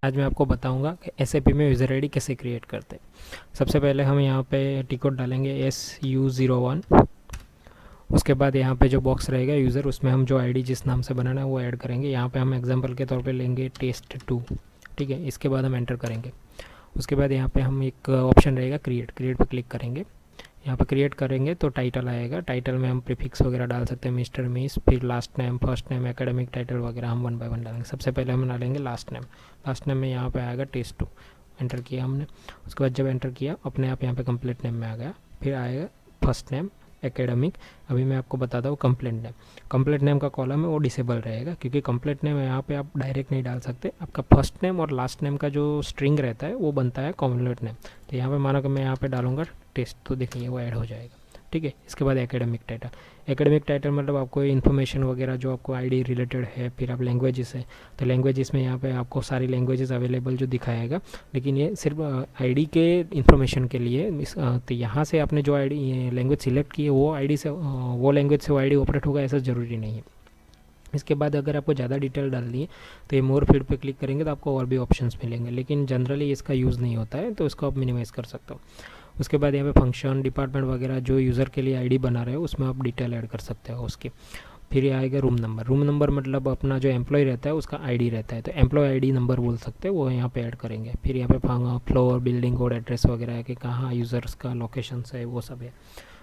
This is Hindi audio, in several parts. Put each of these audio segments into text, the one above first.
आज मैं आपको बताऊंगा कि SAP में यूज़र आईडी कैसे क्रिएट करते हैं। सबसे पहले हम यहाँ पे टी कोड डालेंगे SU01। उसके बाद यहाँ पे जो बॉक्स रहेगा यूज़र, उसमें हम जो आईडी जिस नाम से बनाना है वो ऐड करेंगे। यहाँ पे हम एग्जांपल के तौर पे लेंगे टेस्ट2। ठीक है, इसके बाद हम एंटर करेंगे। उसके बाद यहाँ पे हम एक ऑप्शन रहेगा क्रिएट पे क्लिक करेंगे। यहाँ पे क्रिएट करेंगे तो टाइटल आएगा। टाइटल में हम प्रीफिक्स वगैरह डाल सकते हैं, मिस्टर मिस, फिर last name, first name, academic title वगैरह हम 1 बाय 1 डालेंगे। सबसे पहले हम डालेंगे लास्ट नेम। लास्ट नेम में यहाँ पे आएगा टेस्ट2। एंटर किया हमने। उसके बाद जब एंटर किया अपने आप यहाँ पे कंप्लीट नेम में आ गया। फिर आएगा फर्स्ट नेम, एकेडमिक। अभी मैं आपको बताता हूँ कंप्लीट नेम। कंप्लीट नेम का कॉलम है वो डिसेबल रहेगा, क्योंकि कंप्लीट नेम यहाँ पे आप डायरेक्ट नहीं डाल सकते। आपका फर्स्ट नेम और लास्ट नेम का जो स्ट्रिंग रहता है वो बनता है कंप्लीट नेम। तो यहाँ पे मानो कि मैं यहाँ पे डालूंगा टेस्ट, तो देखिए वो ऐड हो जाएगा। ठीक है, इसके बाद एकेडमिक टाइटल। एकेडमिक टाइटल मतलब आपको इन्फॉर्मेशन वगैरह जो आपको आईडी रिलेटेड है। फिर आप लैंग्वेजेस है तो लैंग्वेजेस में यहाँ पे आपको सारी लैंग्वेजेस अवेलेबल जो दिखाएगा, लेकिन ये सिर्फ आईडी के इन्फॉर्मेशन के लिए। तो यहाँ से आपने जो आईडी लैंग्वेज सिलेक्ट की है वो आईडी से वो लैंग्वेज से वो आईडी ऑपरेट होगा, ऐसा ज़रूरी नहीं है। इसके बाद अगर आपको ज़्यादा डिटेल डालनी है तो ये मोर फील्ड पे क्लिक करेंगे तो आपको और भी ऑप्शंस मिलेंगे, लेकिन जनरली इसका यूज़ नहीं होता है, तो इसको आप मिनिमाइज़ कर सकते हो। उसके बाद यहाँ पे फंक्शन, डिपार्टमेंट वगैरह जो यूज़र के लिए आईडी बना रहे हो उसमें आप डिटेल ऐड कर सकते हो उसकी। फिर ये आएगा रूम नंबर। रूम नंबर मतलब अपना जो एम्प्लॉय रहता है उसका आईडी रहता है, तो एम्प्लॉय आईडी नंबर बोल सकते हैं, वो यहाँ पे ऐड करेंगे। फिर यहाँ पे फ्लोर, बिल्डिंग कोड, एड्रेस वगैरह है कि कहाँ यूज़र्स का लोकेशन है, वो सब है।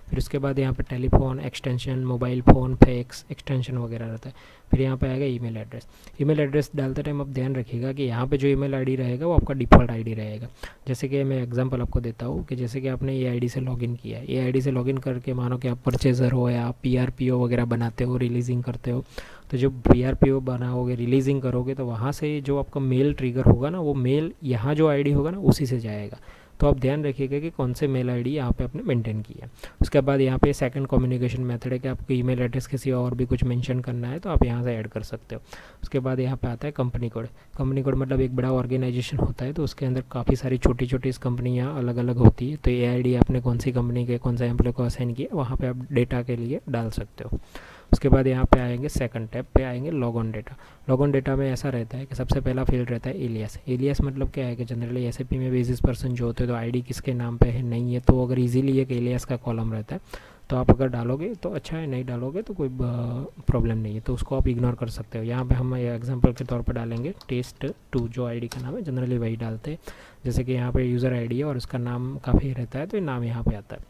फिर उसके बाद यहाँ पे telephone extension, mobile phone, fax extension वगैरह रहता है। फिर यहाँ पे आएगा ईमेल एड्रेस। ईमेल एड्रेस डालते टाइम आप ध्यान रखिएगा कि यहाँ पे जो ईमेल आईडी रहेगा वो आपका डिफ़ॉल्ट आईडी रहेगा। जैसे कि मैं एग्जांपल आपको देता हूँ कि जैसे कि आपने ये आईडी से लॉगिन किया है, ये आईडी से लॉगिन करके मानो कि आप परचेज़र हो या आप PRPO वगैरह बनाते हो, रिलीजिंग करते हो, तो जो PRPO बनाओगे, रिलीजिंग करोगे, तो वहाँ से जो आपका मेल ट्रिगर होगा ना, वो मेल यहाँ जो आईडी होगा ना उसी से जाएगा। तो आप ध्यान रखिएगा कि कौन से मेल आईडी यहाँ पे आपने मेंटेन किया है। उसके बाद यहाँ पे सेकंड कम्युनिकेशन मेथड है कि आपको ईमेल एड्रेस किसी और भी कुछ मेंशन करना है तो आप यहाँ से ऐड कर सकते हो। उसके बाद यहाँ पे आता है कंपनी कोड। कंपनी कोड मतलब एक बड़ा ऑर्गेनाइजेशन होता है तो उसके अंदर काफ़ी सारी छोटी छोटी कंपनियाँ अलग अलग होती है, तो ये आईडी आपने कौन सी कंपनी के कौन सा एम्प्लॉय को असाइन किया वहाँ पर आप डेटा के लिए डाल सकते हो। उसके बाद यहाँ पे आएंगे सेकंड टैब पे आएंगे log on data. Log on data में ऐसा रहता है कि सबसे पहला फील्ड रहता है एलियास। एलियास मतलब क्या है कि जनरली SAP में बेसिस पर्सन जो होते हैं तो आईडी किसके नाम पे है नहीं है, तो अगर इजीली एक एलियास का कॉलम रहता है तो आप अगर डालोगे तो अच्छा है, नहीं डालोगे तो कोई प्रॉब्लम नहीं है, तो उसको आप इग्नोर कर सकते हो। यहाँ पे हम एग्जांपल के तौर पर डालेंगे टेस्ट2, जो आईडी का नाम है जनरली वही डालते हैं। जैसे कि यहाँ पे यूज़र आईडी है और उसका नाम काफ़ी रहता है तो ये नाम यहाँ पे आता है।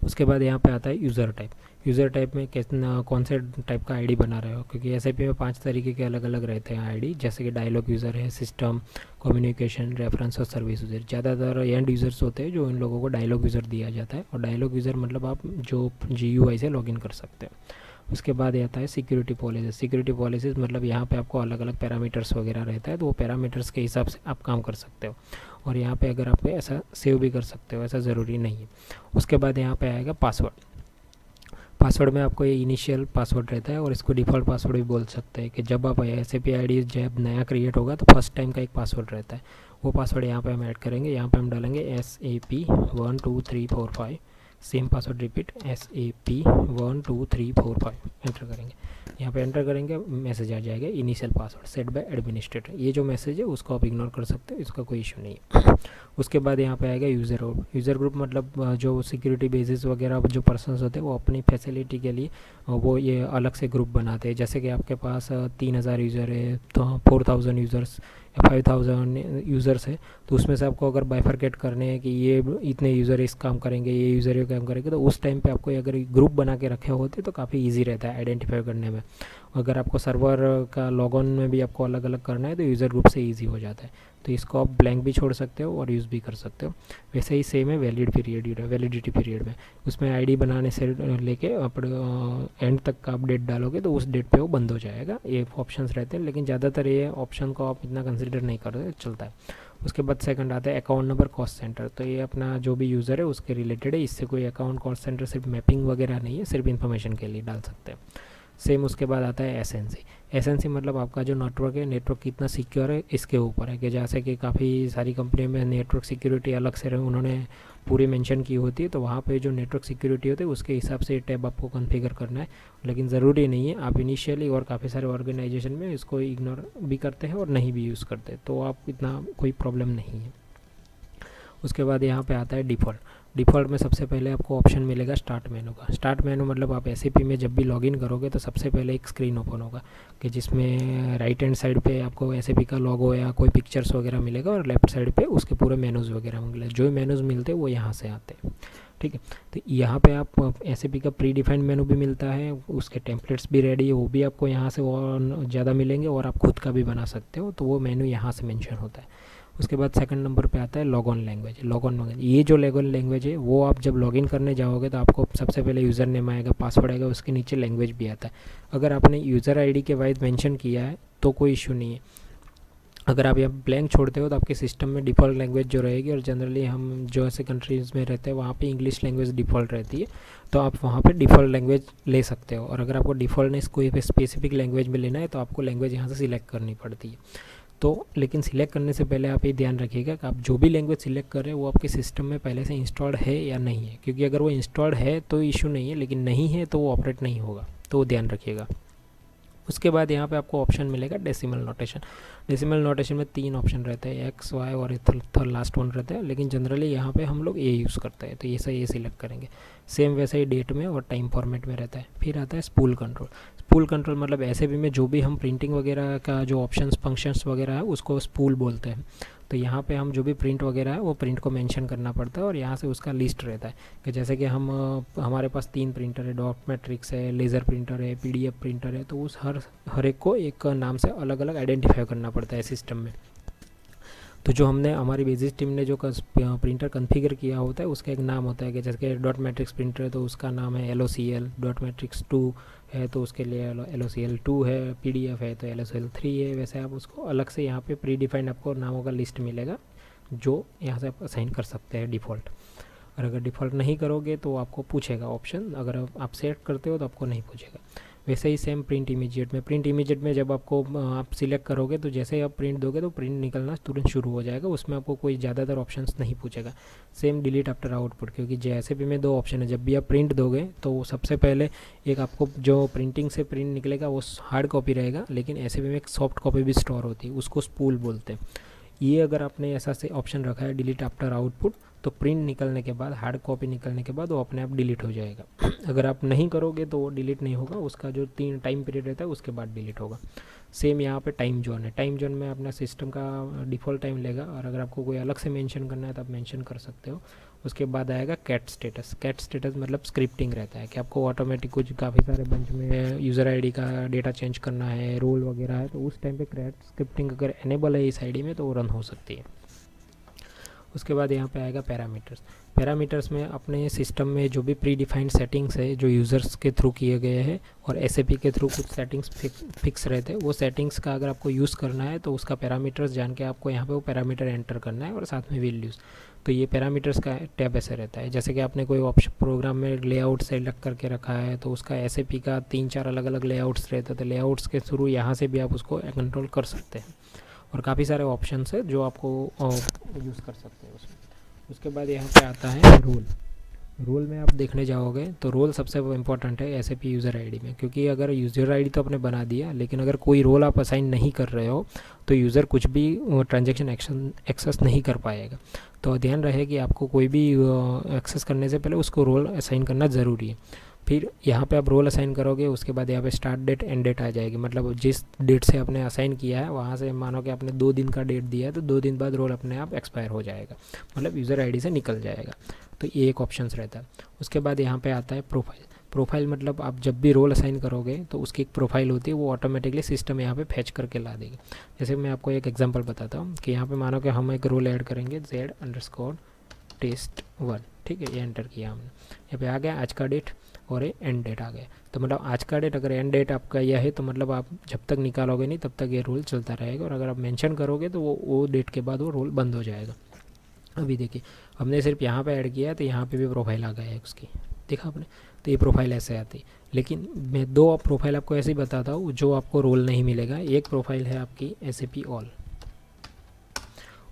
उसके बाद यहाँ पे आता है यूज़र टाइप। यूज़र टाइप में कितना कौन से टाइप का आईडी बना रहे हो, क्योंकि SAP में 5 तरीके के अलग अलग रहते हैं आईडी, जैसे कि डायलॉग यूज़र है, सिस्टम, कम्युनिकेशन, रेफरेंस और सर्विस यूज़र। ज़्यादातर एंड यूज़र्स होते हैं जो इन लोगों को डायलॉग यूज़र दिया जाता है, और डायलॉग यूज़र मतलब आप जो GUI से लॉगिन कर सकते हैं। उसके बाद आता है सिक्योरिटी पॉलिसीज। सिक्योरिटी पॉलिसीज मतलब यहाँ पे आपको अलग अलग पैरामीटर्स वगैरह रहता है, तो वो पैरामीटर्स के हिसाब से आप काम कर सकते हो, और यहाँ पे अगर आप ऐसा सेव भी कर सकते हो, ऐसा ज़रूरी नहीं है। उसके बाद यहाँ पे आएगा पासवर्ड। पासवर्ड में आपको ये इनिशियल पासवर्ड रहता है और इसको डिफ़ॉल्ट पासवर्ड भी बोल सकते हैं कि जब आप SAP आईडी जब नया क्रिएट होगा तो फर्स्ट टाइम का एक पासवर्ड रहता है, वो पासवर्ड यहाँ पे हम ऐड करेंगे। यहाँ पे हम डालेंगे SAP12345, same password repeat SAP12345, enter करेंगे। यहाँ पे एंटर करेंगे मैसेज आ जाएगा initial password set by administrator. ये जो मैसेज है उसको आप इग्नोर कर सकते हो, इसका कोई इशू नहीं है। उसके बाद यहाँ पे आएगा यूज़र ग्रुप। यूज़र ग्रुप मतलब जो सिक्योरिटी बेसिस वगैरह जो पर्सनस होते हैं वो अपनी फैसिलिटी के लिए वो ये अलग से ग्रुप बनाते हैं। जैसे कि आपके पास 3000 यूज़र है तो 4000 यूज़र्स या 5000 यूज़र्स है, तो उसमें से आपको अगर बाइफरकेट करने हैं कि ये इतने यूज़र इस काम करेंगे, ये यूज़र ये काम करेंगे, तो उस टाइम पे आपको अगर ग्रुप बना के रखे होते तो काफ़ी इजी रहता है आइडेंटिफाई करने में। अगर आपको सर्वर का लॉगऑन में भी आपको अलग अलग करना है तो यूज़र ग्रुप से ईजी हो जाता है, तो इसको आप ब्लैंक भी छोड़ सकते हो और यूज़ भी कर सकते हो। वैसे ही सेम है वैलिडिटी पीरियड में, उसमें आईडी बनाने से लेके एंड तक का आप डेट डालोगे तो उस डेट पे वो बंद हो जाएगा। ये ऑप्शंस रहते हैं, लेकिन ज़्यादातर ये ऑप्शन को आप इतना कंसिडर नहीं करते, चलता है। उसके बाद सेकंड आता है अकाउंट नंबर कॉस्ट सेंटर। तो ये अपना जो भी यूज़र है उसके रिलेटेड है, इससे कोई अकाउंट कॉस्ट सेंटर सिर्फ मैपिंग वगैरह नहीं है, सिर्फ इन्फॉर्मेशन के लिए डाल सकते हैं। सेम उसके बाद आता है SNC। एसएनसी मतलब आपका जो नेटवर्क है, नेटवर्क कितना सिक्योर है इसके ऊपर है, कि जैसे कि काफ़ी सारी कंपनियों में नेटवर्क सिक्योरिटी अलग से उन्होंने पूरी मेंशन की होती है, तो वहाँ पे जो नेटवर्क सिक्योरिटी होती है उसके हिसाब से टैब आपको कॉन्फ़िगर करना है। लेकिन ज़रूरी नहीं है, आप इनिशियली और काफ़ी सारे ऑर्गेनाइजेशन में इसको इग्नोर भी करते हैं और नहीं भी यूज़ करते, तो आप इतना कोई प्रॉब्लम नहीं है। उसके बाद यहाँ पे आता है डिफ़ॉल्ट। डिफ़ॉल्ट में सबसे पहले आपको ऑप्शन मिलेगा स्टार्ट मेनू का। स्टार्ट मेनू मतलब आप एसएपी में जब भी लॉगिन करोगे तो सबसे पहले एक स्क्रीन ओपन होगा, कि जिसमें राइट हैंड साइड पे आपको एसएपी का लोगो या कोई पिक्चर्स वगैरह मिलेगा, और लेफ्ट साइड पे उसके पूरे मेनूज़ वगैरह मिलेंगे। जो मेनूज़ मिलते हैं वो यहाँ से आते हैं, ठीक है। तो यहाँ पे आप एसएपी का प्री डिफाइंड मेनू भी मिलता है, उसके टेम्पलेट्स भी रेडी है, वो भी आपको यहाँ से और ज़्यादा मिलेंगे, और आप खुद का भी बना सकते हो, तो वो मेनू यहाँ से मेंशन होता है। उसके बाद सेकंड नंबर पे आता है लॉगऑन लैंग्वेज। लॉगऑन लैंग्वेज, ये जो लॉगऑन लैंग्वेज है वो आप जब लॉगिन करने जाओगे तो आपको सबसे पहले यूज़र नेम आएगा, पासवर्ड आएगा, उसके नीचे लैंग्वेज भी आता है। अगर आपने यूज़र आईडी के वाइज मेंशन किया है तो कोई इशू नहीं है। अगर आप यहाँ ब्लैंक छोड़ते हो तो आपके सिस्टम में डिफ़ॉल्ट लैंग्वेज जो रहेगी, और जनरली हम जो ऐसे कंट्रीज़ में रहते हैं वहाँ पे इंग्लिश लैंग्वेज डिफ़ॉल्ट रहती है, तो आप वहाँ पे डिफ़ॉल्ट लैंग्वेज ले सकते हो। और अगर आपको डिफ़ॉल्ट नहीं कोई स्पेसिफिक लैंग्वेज में लेना है तो आपको लैंग्वेज यहाँ से सिलेक्ट करनी पड़ती है। तो लेकिन सिलेक्ट करने से पहले आप ये ध्यान रखिएगा कि आप जो भी लैंग्वेज सिलेक्ट कर रहे हैं वो आपके सिस्टम में पहले से इंस्टॉल्ड है या नहीं है, क्योंकि अगर वो इंस्टॉल्ड है तो इशू नहीं है, लेकिन नहीं है तो वो ऑपरेट नहीं होगा, तो वो ध्यान रखिएगा। उसके बाद यहाँ पे आपको ऑप्शन मिलेगा डेसिमल नोटेशन। डेसिमल नोटेशन में 3 ऑप्शन रहते हैं, एक्स, वाई और थर्ड लास्ट वन रहता है, लेकिन जनरली यहाँ पे हम लोग ए यूज़ करते हैं, तो ये सही, ये सिलेक्ट करेंगे। सेम वैसे ही डेट में और टाइम फॉर्मेट में रहता है। फिर आता है स्पूल कंट्रोल। स्पूल कंट्रोल मतलब ऐसे भी में जो भी हम प्रिंटिंग वगैरह का जो ऑप्शंस फंक्शंस वगैरह है उसको स्पूल बोलते हैं। तो यहाँ पे हम जो भी प्रिंट वगैरह है वो प्रिंट को मेंशन करना पड़ता है, और यहाँ से उसका लिस्ट रहता है, कि जैसे कि हम हमारे पास 3 प्रिंटर है, डॉट मैट्रिक्स है, लेज़र प्रिंटर है, पीडीएफ प्रिंटर है, तो उस हर एक को एक नाम से अलग अलग आइडेंटिफाई करना पड़ता है सिस्टम में। तो जो हमने हमारी बेसिस टीम ने जो प्रिंटर कॉन्फ़िगर किया होता है उसका एक नाम होता है, कि जैसे कि डॉट मैट्रिक्स प्रिंटर है तो उसका नाम है LOCL, डॉट मैट्रिक्स 2 है तो उसके लिए LOCL 2 है, PDF है तो LOCL 3 है। वैसे आप उसको अलग से यहाँ पे प्री डिफाइंड आपको नामों का लिस्ट मिलेगा, जो यहाँ से आप असाइन कर सकते हैं डिफ़ॉल्ट। और अगर डिफ़ॉल्ट नहीं करोगे तो आपको पूछेगा ऑप्शन, अगर आप सेट करते हो तो आपको नहीं पूछेगा। वैसे ही सेम प्रिंट इमीडिएट में, प्रिंट इमीडिएट में जब आपको आप सिलेक्ट करोगे तो जैसे ही आप प्रिंट दोगे तो प्रिंट निकलना तुरंत शुरू हो जाएगा, उसमें आपको कोई ज़्यादातर ऑप्शंस नहीं पूछेगा। सेम डिलीट आफ्टर आउटपुट, क्योंकि जैसे भी में 2 ऑप्शन है, जब भी आप प्रिंट दोगे तो सबसे पहले एक आपको जो प्रिंटिंग से प्रिंट निकलेगा वो हार्ड कॉपी रहेगा, लेकिन ऐसे भी में एक सॉफ्ट कॉपी भी स्टोर होती है, उसको स्पूल बोलते हैं। ये अगर आपने ऐसा से ऑप्शन रखा है डिलीट आफ्टर आउटपुट, तो प्रिंट निकलने के बाद, हार्ड कॉपी निकलने के बाद वो अपने आप डिलीट हो जाएगा। अगर आप नहीं करोगे तो वो डिलीट नहीं होगा, उसका जो 3 टाइम पीरियड रहता है उसके बाद डिलीट होगा। सेम यहाँ पे टाइम जोन है, टाइम जोन में अपना सिस्टम का डिफ़ॉल्ट टाइम लेगा, और अगर आपको कोई अलग से मेंशन करना है तो आप मेंशन कर सकते हो। उसके बाद आएगा कैट स्टेटस। कैट स्टेटस मतलब स्क्रिप्टिंग रहता है, कि आपको ऑटोमेटिक कुछ काफ़ी सारे बंच में यूज़र आईडी का डेटा चेंज करना है, रोल वगैरह है, तो उस टाइम पे कैट स्क्रिप्टिंग अगर एनेबल है इस आईडी में तो वो रन हो सकती है। उसके बाद यहाँ पे आएगा पैरामीटर्स। पैरामीटर्स में अपने सिस्टम में जो भी प्री डिफाइंड सेटिंग्स है जो यूज़र्स के थ्रू किए गए हैं, और एसएपी के थ्रू कुछ सेटिंग्स फिक्स रहते हैं, वो सेटिंग्स का अगर आपको यूज़ करना है तो उसका पैरामीटर्स जान के आपको यहाँ पे वो पैरामीटर एंटर करना है, और साथ में वैल्यूज़। तो ये पैरामीटर्स का टैब ऐसे रहता है, जैसे कि आपने कोई ऑप्शन प्रोग्राम में लेआउट सेलेक्ट करके रखा है तो उसका एसएपी का 3-4 अलग अलग लेआउट्स रहते हैं, तो लेआउट्स के थ्रू यहाँ से भी आप उसको कंट्रोल कर सकते हैं, और काफ़ी सारे ऑप्शंस है जो आपको यूज़ कर सकते हैं उसमें। उसके बाद यहाँ पे आता है रोल। रोल में आप देखने जाओगे तो रोल सबसे इम्पोर्टेंट है एसएपी यूज़र आईडी में, क्योंकि अगर यूज़र आईडी तो आपने बना दिया, लेकिन अगर कोई रोल आप असाइन नहीं कर रहे हो तो यूज़र कुछ भी ट्रांजैक्शन एक्सेस नहीं कर पाएगा। तो ध्यान रहे कि आपको कोई भी एक्सेस करने से पहले उसको रोल असाइन करना ज़रूरी है। फिर यहाँ पे आप रोल असाइन करोगे, उसके बाद यहाँ पे स्टार्ट डेट एंड डेट आ जाएगी, मतलब जिस डेट से आपने असाइन किया है वहाँ से मानो कि आपने 2 दिन का डेट दिया है तो 2 दिन बाद रोल अपने आप एक्सपायर हो जाएगा, मतलब यूज़र आईडी से निकल जाएगा। तो ये एक ऑप्शंस रहता है। उसके बाद यहाँ पे आता है प्रोफाइल। प्रोफाइल मतलब आप जब भी रोल असाइन करोगे तो उसकी एक प्रोफाइल होती है, वो ऑटोमेटिकली सिस्टम यहाँ पे फैच करके ला देगी। जैसे मैं आपको एक एग्जांपल बताता हूँ कि यहाँ पे मानो कि हम एक रोल ऐड करेंगे Z_test1, ठीक है, ये एंटर किया हमने, यहाँ पे आ गया आज का डेट और ये एंड डेट आ गया। तो मतलब आज का डेट अगर एंड डेट आपका यह है तो मतलब आप जब तक निकालोगे नहीं तब तक ये रोल चलता रहेगा, और अगर आप मेंशन करोगे तो वो डेट के बाद वो रोल बंद हो जाएगा। अभी देखिए हमने सिर्फ यहाँ पे ऐड किया है तो यहाँ पे भी प्रोफाइल आ गया है उसकी, देखा आपने। तो ये प्रोफाइल ऐसे आती है। लेकिन मैं दो प्रोफाइल आपको ऐसे ही बताता हूँ जो आपको रोल नहीं मिलेगा। एक प्रोफाइल है आपकी SAP ऑल,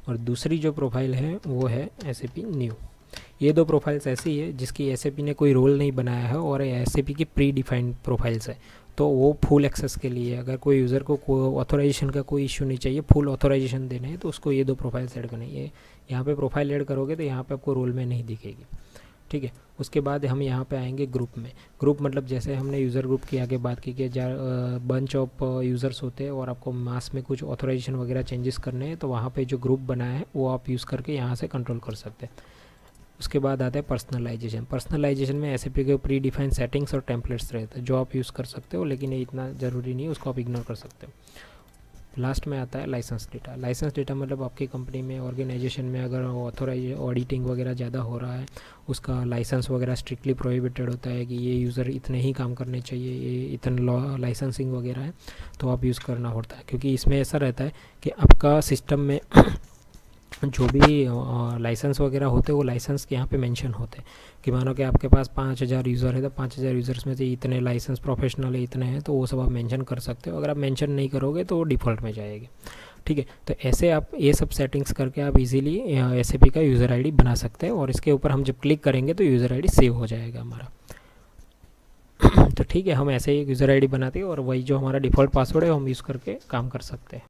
और दूसरी जो प्रोफाइल है वो है SAP न्यू। ये दो प्रोफाइल्स ऐसी है जिसकी SAP ने कोई रोल नहीं बनाया है और SAP की प्री डिफाइंड प्रोफाइल्स है। तो वो फुल एक्सेस के लिए, अगर कोई यूज़र को ऑथोराइजेशन का कोई इशू नहीं चाहिए, फुल ऑथोराइजेशन देने हैं, तो उसको ये दो प्रोफाइल्स ऐड करनी है। यहाँ पे प्रोफाइल ऐड करोगे तो यहाँ पे आपको रोल में नहीं दिखेगी, ठीक है। उसके बाद हम यहाँ पे आएंगे ग्रुप में। ग्रुप मतलब जैसे हमने यूज़र ग्रुप की आगे बात की कि बंच ऑफ यूज़र्स होते हैं और आपको मास में कुछ ऑथोराइजेशन वगैरह चेंजेस करने हैं, तो वहाँ पे जो ग्रुप बनाया है वो आप यूज़ करके यहाँ से कंट्रोल कर सकते हैं। उसके बाद आता है पर्सनलाइजेशन। पर्सनलाइजेशन में SAP के प्री डिफाइंड सेटिंग्स और टेम्पलेट्स रहते हैं जो आप यूज़ कर सकते हो, लेकिन ये इतना ज़रूरी नहीं है, उसको आप इग्नोर कर सकते हो। लास्ट में आता है लाइसेंस डेटा। लाइसेंस डेटा मतलब आपकी कंपनी में, ऑर्गेनाइजेशन में अगर ऑथोराइज ऑडिटिंग वगैरह ज़्यादा हो रहा है, उसका लाइसेंस वगैरह स्ट्रिक्टली प्रोहिबिटेड होता है कि ये यूज़र इतने ही काम करने चाहिए, ये इतने लॉ लाइसेंसिंग वगैरह है, तो आप यूज़ करना होता है। क्योंकि इसमें ऐसा रहता है कि आपका सिस्टम में जो भी लाइसेंस वगैरह होते हैं वो लाइसेंस के यहाँ पे मेंशन होते हैं कि मानो कि आपके पास 5000 यूज़र है, तो 5000 यूज़र्स में से इतने लाइसेंस प्रोफेशनल है, इतने हैं, तो वो सब आप मेंशन कर सकते हो। अगर आप मेंशन नहीं करोगे तो वो डिफ़ॉल्ट में जाएगी, ठीक है। तो ऐसे आप ये सब सेटिंग्स करके आप इजीली SAP का यूज़र ID बना सकते हैं, और इसके ऊपर हम जब क्लिक करेंगे तो यूज़र ID सेव हो जाएगा हमारा। तो ठीक है, हम ऐसे ही यूज़र ID बनाते हैं और वही जो हमारा डिफ़ॉल्ट पासवर्ड है हम यूज़ करके काम कर सकते हैं।